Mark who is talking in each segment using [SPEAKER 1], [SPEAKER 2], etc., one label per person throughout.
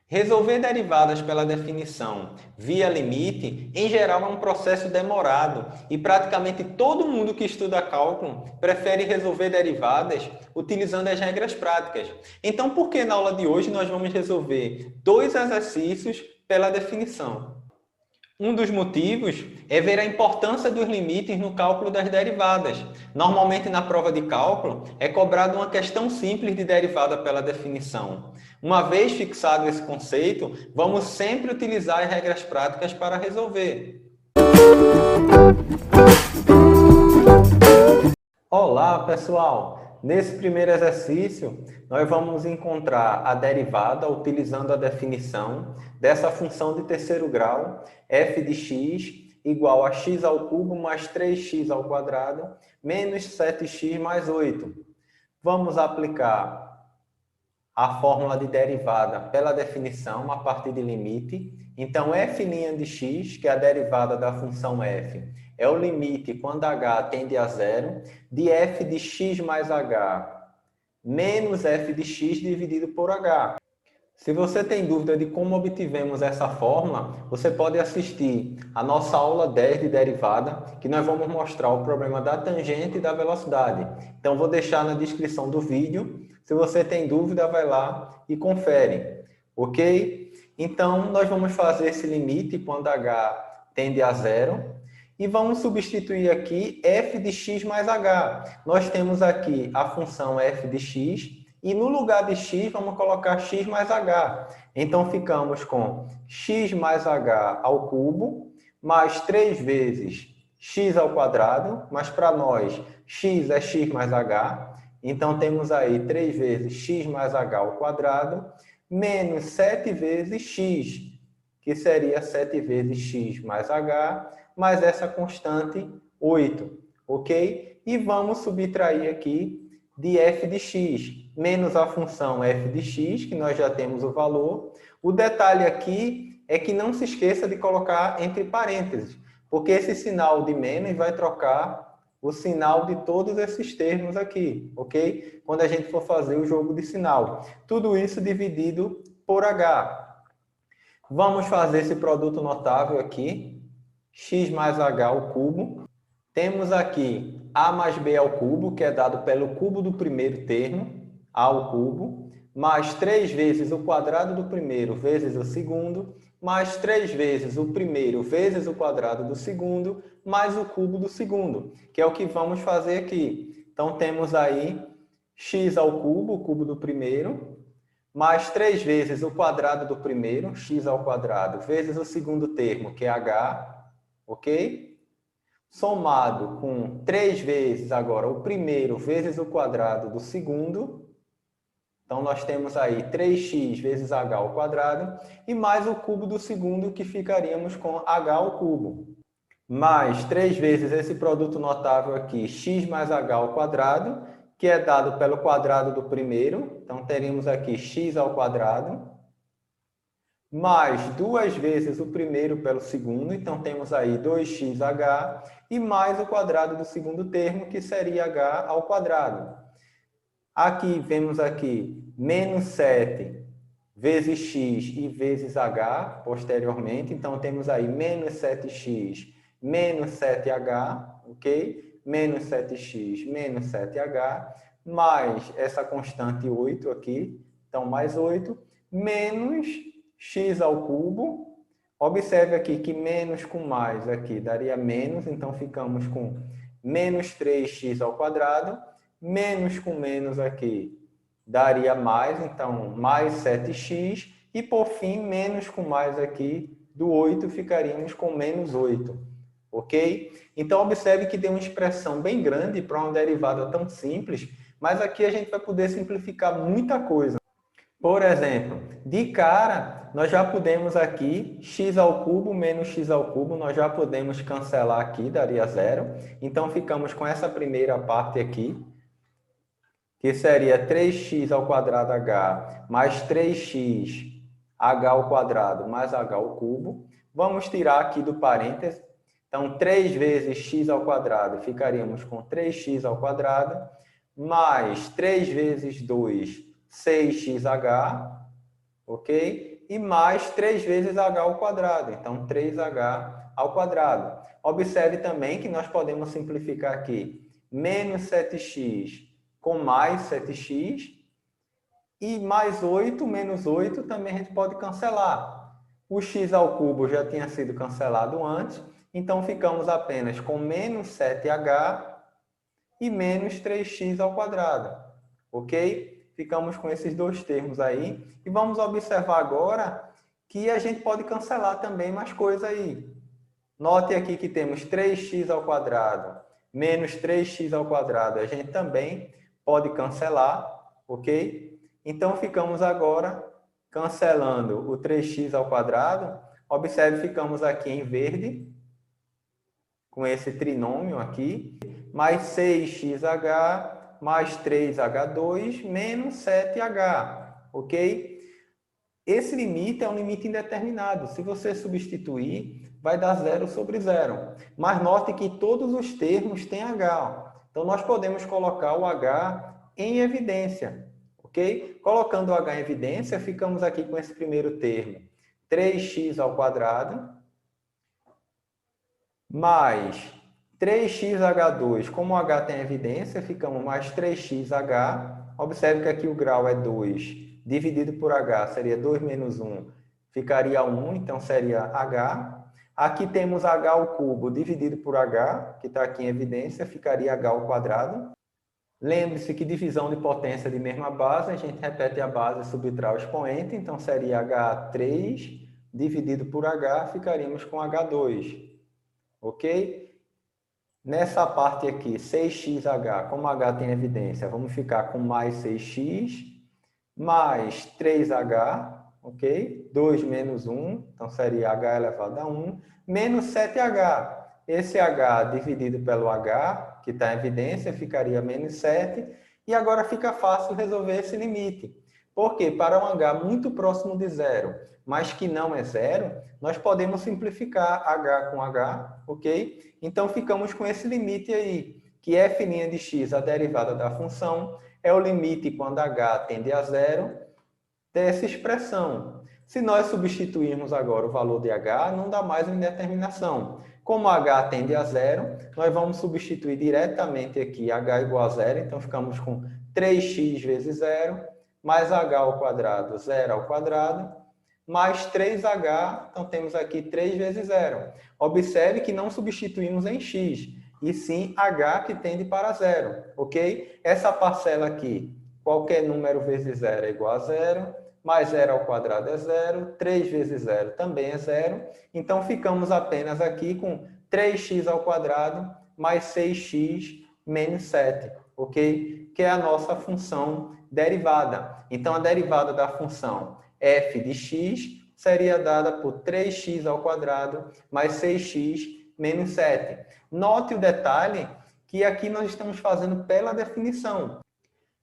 [SPEAKER 1] Resolver derivadas pela definição via limite, em geral, é um processo demorado e praticamente todo mundo que estuda cálculo prefere resolver derivadas utilizando as regras práticas. Então, por que na aula de hoje nós vamos resolver dois exercícios pela definição? Um dos motivos é ver a importância dos limites no cálculo das derivadas. Normalmente, na prova de cálculo, é cobrada uma questão simples de derivada pela definição. Uma vez fixado esse conceito, vamos sempre utilizar as regras práticas para resolver. Olá, pessoal! Nesse primeiro exercício, nós vamos encontrar a derivada utilizando a definição dessa função de terceiro grau, f de x igual a x ao cubo mais 3x ao quadrado menos 7x mais 8. Vamos aplicar a fórmula de derivada pela definição a partir de limite. Então, f' de x, que é a derivada da função f, é o limite quando h tende a zero, de f de x mais h menos f de x dividido por h. Se você tem dúvida de como obtivemos essa fórmula, você pode assistir a nossa aula 10 de derivada, que nós vamos mostrar o problema da tangente e da velocidade. Então, vou deixar na descrição do vídeo. Se você tem dúvida, vai lá e confere, ok? Então, nós vamos fazer esse limite quando h tende a zero e vamos substituir aqui f de x mais h. Nós temos aqui a função f de x e no lugar de x, vamos colocar x mais h. Então, ficamos com x mais h ao cubo, mais 3 vezes x ao quadrado, mas para nós, x é x mais h. Então, temos aí 3 vezes x mais h ao quadrado, menos 7 vezes x, que seria 7 vezes x mais h, mais essa constante 8, ok? E vamos subtrair aqui de f de x, menos a função f de x, que nós já temos o valor. O detalhe aqui é que não se esqueça de colocar entre parênteses, porque esse sinal de menos vai trocar o sinal de todos esses termos aqui, ok? Quando a gente for fazer o jogo de sinal. Tudo isso dividido por h. Vamos fazer esse produto notável aqui, x mais h ao cubo. Temos aqui a mais b ao cubo, que é dado pelo cubo do primeiro termo, a ao cubo, mais 3 vezes o quadrado do primeiro vezes o segundo, mais 3 vezes o primeiro vezes o quadrado do segundo, mais o cubo do segundo, que é o que vamos fazer aqui. Então, temos aí x ao cubo, o cubo do primeiro, mais 3 vezes o quadrado do primeiro, x ao quadrado, vezes o segundo termo, que é h, ok? Somado com 3 vezes agora o primeiro vezes o quadrado do segundo. Então, nós temos aí 3x vezes h ao quadrado e mais o cubo do segundo, que ficaríamos com h ao cubo. Mais 3 vezes esse produto notável aqui, x mais h ao quadrado, que é dado pelo quadrado do primeiro. Então, teríamos aqui x ao quadrado, mais 2 vezes o primeiro pelo segundo, então temos aí 2xh, e mais o quadrado do segundo termo, que seria h ao quadrado. Aqui, vemos aqui, menos 7 vezes x e vezes h, posteriormente, então temos aí menos 7x menos 7h, ok? Menos 7x menos 7h, mais essa constante 8 aqui, então mais 8, menos x ao cubo. Observe aqui que menos com mais aqui daria menos, então ficamos com menos 3x ao quadrado, menos com menos aqui daria mais, então mais 7x, e por fim, menos com mais aqui do 8, ficaríamos com menos 8, ok? Então, observe que deu uma expressão bem grande para uma derivada tão simples, mas aqui a gente vai poder simplificar muita coisa. Por exemplo, de cara, nós já podemos aqui, x ao cubo menos x ao cubo, nós já podemos cancelar aqui, daria zero. Então, ficamos com essa primeira parte aqui, que seria 3x ao quadrado h mais 3x h ao quadrado mais h ao cubo. Vamos tirar aqui do parênteses. Então, 3 vezes x ao quadrado, ficaríamos com 3x ao quadrado, mais 3 vezes 2, 6xh, ok? E mais 3 vezes h ao quadrado. Então, 3h ao quadrado. Observe também que nós podemos simplificar aqui menos 7x com mais 7x. E mais 8 menos 8 também a gente pode cancelar. O x ao cubo já tinha sido cancelado antes. Então, ficamos apenas com menos 7h e menos 3x ao quadrado. Ok? Ficamos com esses dois termos aí. E vamos observar agora que a gente pode cancelar também mais coisa aí. Note aqui que temos 3x ao quadrado menos 3x ao quadrado. A gente também pode cancelar, ok? Então, ficamos agora cancelando o 3x ao quadrado. Observe, ficamos aqui em verde, com esse trinômio aqui, mais 6xh mais 3h2 menos 7h, ok? Esse limite é um limite indeterminado. Se você substituir, vai dar 0 sobre 0. Mas note que todos os termos têm h. Então, nós podemos colocar o h em evidência, ok? Colocando o h em evidência, ficamos aqui com esse primeiro termo, 3x ao quadrado, mais 3xh2, como o h tem evidência, ficamos mais 3xh. Observe que aqui o grau é 2, dividido por h seria 2 menos 1, ficaria 1, então seria h. Aqui temos h ao cubo dividido por h, que está aqui em evidência, ficaria h ao quadrado. Lembre-se que divisão de potência de mesma base, a gente repete a base e subtrai o expoente, então seria h3 dividido por h, ficaríamos com h2. Ok? Nessa parte aqui, 6xh, como h tem evidência, vamos ficar com mais 6x, mais 3h, ok? 2 menos 1, então seria h elevado a 1, menos 7h. Esse h dividido pelo h, que está em evidência, ficaria menos 7. E agora fica fácil resolver esse limite. Porque para um h muito próximo de zero, mas que não é zero, nós podemos simplificar h com h, ok? Então, ficamos com esse limite aí, que f' de x, a derivada da função, é o limite quando h tende a zero dessa expressão. Se nós substituirmos agora o valor de h, não dá mais uma indeterminação. Como h tende a zero, nós vamos substituir diretamente aqui h igual a zero, então ficamos com 3x vezes zero, mais h ao quadrado, zero ao quadrado, mais 3h, então temos aqui 3 vezes zero. Observe que não substituímos em x, e sim h que tende para zero, ok? Essa parcela aqui, qualquer número vezes zero é igual a zero, mais 0 ao quadrado é zero, 3 vezes 0 também é zero, então ficamos apenas aqui com 3x ao quadrado mais 6x menos 7, ok? Que é a nossa função derivada. Então, a derivada da função f de x seria dada por 3x ao quadrado mais 6x menos 7. Note o detalhe que aqui nós estamos fazendo pela definição.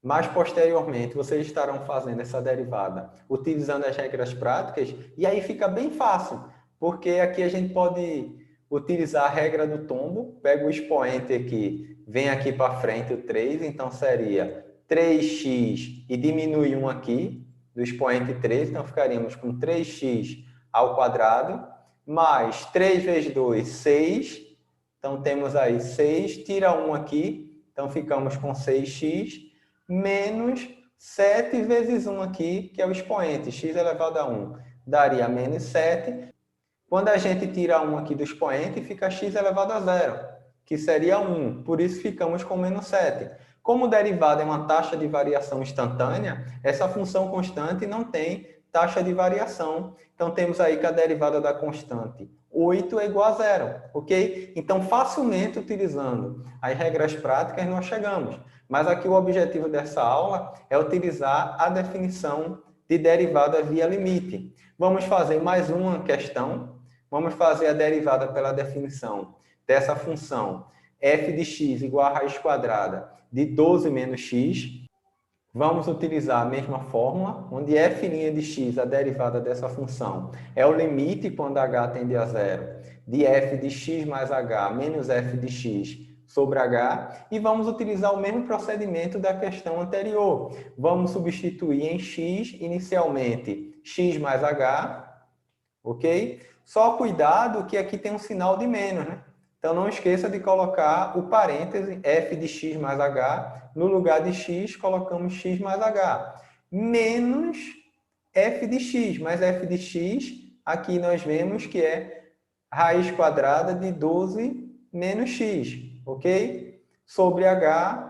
[SPEAKER 1] Mas, posteriormente, vocês estarão fazendo essa derivada utilizando as regras práticas e aí fica bem fácil, porque aqui a gente pode utilizar a regra do tombo, pega o expoente aqui, vem aqui para frente o 3, então seria 3x e diminui 1 aqui, do expoente 3, então ficaríamos com 3x ao quadrado, mais 3 vezes 2, 6, então temos aí 6, tira 1 aqui, então ficamos com 6x, menos 7 vezes 1 aqui, que é o expoente, x elevado a 1, daria menos 7. Quando a gente tira 1 aqui do expoente, fica x elevado a 0, que seria 1. Por isso, ficamos com menos 7. Como o derivado é uma taxa de variação instantânea, essa função constante não tem taxa de variação. Então, temos aí que a derivada da constante 8 é igual a 0, ok? Então, facilmente utilizando as regras práticas, nós chegamos. Mas aqui o objetivo dessa aula é utilizar a definição de derivada via limite. Vamos fazer mais uma questão. Vamos fazer a derivada pela definição dessa função f de x igual a raiz quadrada de 12 menos x. Vamos utilizar a mesma fórmula, onde f' de x, a derivada dessa função, é o limite quando h tende a zero, de f de x mais h menos f de x sobre h, e vamos utilizar o mesmo procedimento da questão anterior. Vamos substituir em x, inicialmente, x mais h, ok? Só cuidado que aqui tem um sinal de menos, né? Então, não esqueça de colocar o parêntese f de x mais h. No lugar de x, colocamos x mais h. Menos f de x. Mas f de x, aqui nós vemos que é raiz quadrada de 12 menos x, ok? Sobre h,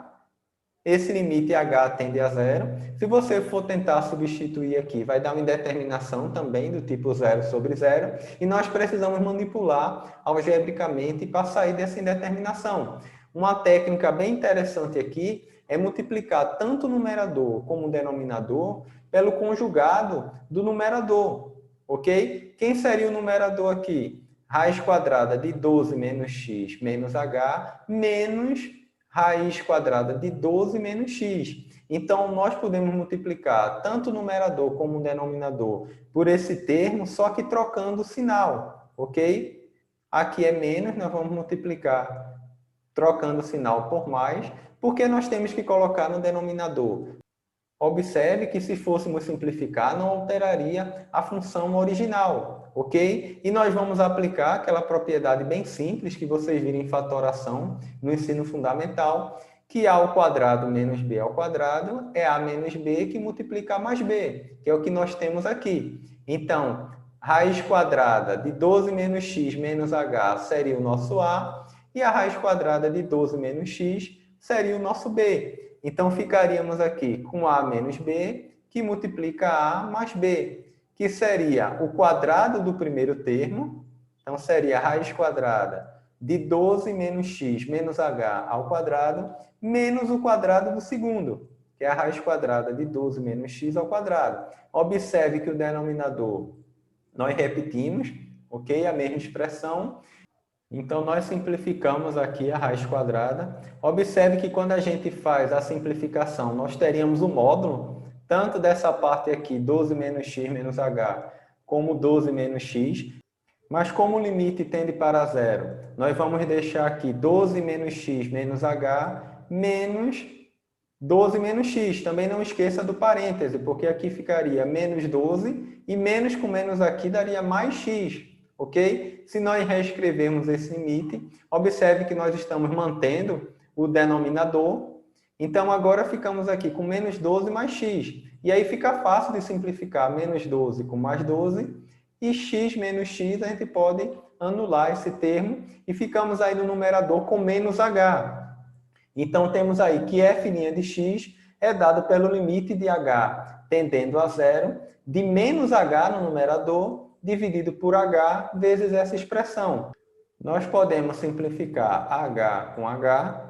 [SPEAKER 1] esse limite h tende a zero. Se você for tentar substituir aqui, vai dar uma indeterminação também do tipo zero sobre zero. E nós precisamos manipular algebricamente para sair dessa indeterminação. Uma técnica bem interessante aqui é multiplicar tanto o numerador como o denominador pelo conjugado do numerador, ok? Quem seria o numerador aqui? Raiz quadrada de 12 menos x menos h menos raiz quadrada de 12 menos x. Então, nós podemos multiplicar tanto o numerador como o denominador por esse termo, só que trocando o sinal, ok? Aqui é menos, nós vamos multiplicar trocando o sinal por mais, porque nós temos que colocar no denominador. Observe que se fôssemos simplificar, não alteraria a função original, ok? E nós vamos aplicar aquela propriedade bem simples que vocês viram em fatoração no ensino fundamental, que a ao quadrado menos b ao quadrado é a menos b que multiplica a mais b, que é o que nós temos aqui. Então, raiz quadrada de 12 menos x menos h seria o nosso a, e a raiz quadrada de 12 menos x seria o nosso b. Então, ficaríamos aqui com a menos b, que multiplica a mais b, que seria o quadrado do primeiro termo. Então, seria a raiz quadrada de 12 menos x menos h ao quadrado, menos o quadrado do segundo, que é a raiz quadrada de 12 menos x ao quadrado. Observe que o denominador nós repetimos, ok? A mesma expressão. Então, nós simplificamos aqui a raiz quadrada. Observe que quando a gente faz a simplificação, nós teríamos o módulo, tanto dessa parte aqui, 12 menos x menos h, como 12 menos x. Mas como o limite tende para zero, nós vamos deixar aqui 12 menos x menos h menos 12 menos x. Também não esqueça do parêntese, porque aqui ficaria menos 12 e menos com menos aqui daria mais x. Ok? Se nós reescrevermos esse limite, observe que nós estamos mantendo o denominador. Então, agora ficamos aqui com menos 12 mais x. E aí fica fácil de simplificar menos 12 com mais 12. E x menos x, a gente pode anular esse termo. E ficamos aí no numerador com menos h. Então, temos aí que f' de x é dado pelo limite de h tendendo a zero, de menos h no numerador, dividido por h vezes essa expressão. Nós podemos simplificar h com h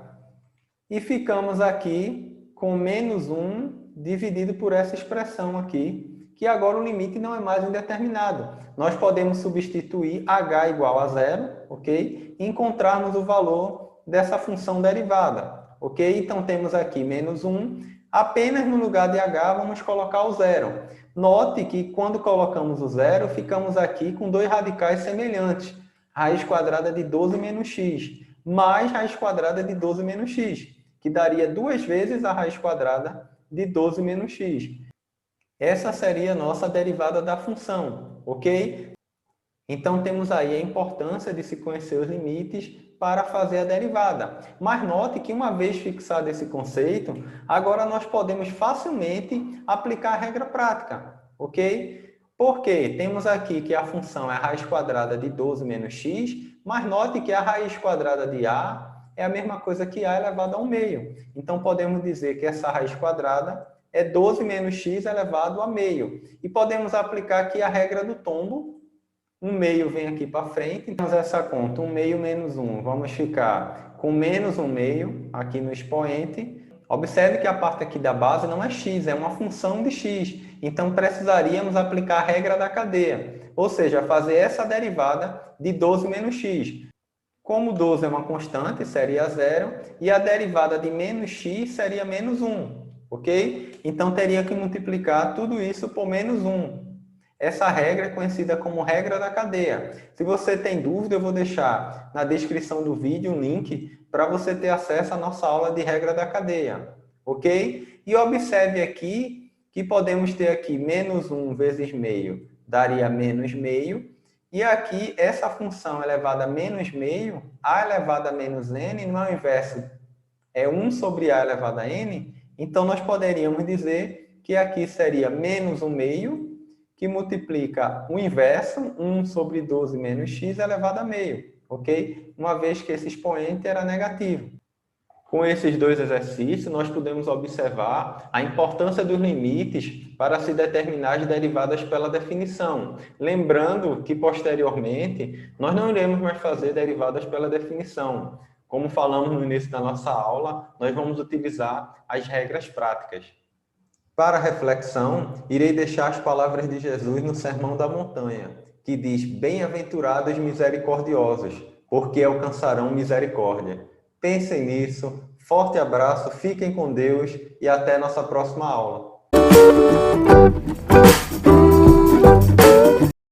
[SPEAKER 1] e ficamos aqui com menos 1 dividido por essa expressão aqui, que agora o limite não é mais indeterminado. Nós podemos substituir h igual a zero, ok? E encontrarmos o valor dessa função derivada, ok? Então, temos aqui menos 1. Apenas no lugar de h, vamos colocar o zero. Note que quando colocamos o zero, ficamos aqui com dois radicais semelhantes. Raiz quadrada de 12 menos x, mais raiz quadrada de 12 menos x, que daria duas vezes a raiz quadrada de 12 menos x. Essa seria a nossa derivada da função, ok? Então, temos aí a importância de se conhecer os limites para fazer a derivada. Mas note que uma vez fixado esse conceito, agora nós podemos facilmente aplicar a regra prática, ok? Porque temos aqui que a função é a raiz quadrada de 12 menos x, mas note que a raiz quadrada de a é a mesma coisa que a elevado ao meio. Então, podemos dizer que essa raiz quadrada é 12 menos x elevado a meio. E podemos aplicar aqui a regra do tombo. 1 meio vem aqui para frente, então essa conta, 1 meio menos 1, vamos ficar com menos 1 meio aqui no expoente. Observe que a parte aqui da base não é x, é uma função de x. Então, precisaríamos aplicar a regra da cadeia, ou seja, fazer essa derivada de 12 menos x. Como 12 é uma constante, seria zero, e a derivada de menos x seria menos 1, ok? Então, teria que multiplicar tudo isso por menos 1. Essa regra é conhecida como regra da cadeia. Se você tem dúvida, eu vou deixar na descrição do vídeo um link para você ter acesso à nossa aula de regra da cadeia, ok? E observe aqui que podemos ter aqui menos 1 vezes meio daria menos meio, e aqui essa função elevada a menos meio, a elevada a menos n, no inverso é 1 sobre a elevado a n, então nós poderíamos dizer que aqui seria menos 1 meio, que multiplica o inverso, 1 sobre 12 menos x elevado a meio, ok? Uma vez que esse expoente era negativo. Com esses dois exercícios, nós podemos observar a importância dos limites para se determinar as derivadas pela definição. Lembrando que, posteriormente, nós não iremos mais fazer derivadas pela definição. Como falamos no início da nossa aula, nós vamos utilizar as regras práticas. Para reflexão, irei deixar as palavras de Jesus no Sermão da Montanha, que diz: "Bem-aventurados misericordiosos, porque alcançarão misericórdia." Pensem nisso, forte abraço, fiquem com Deus e até nossa próxima aula.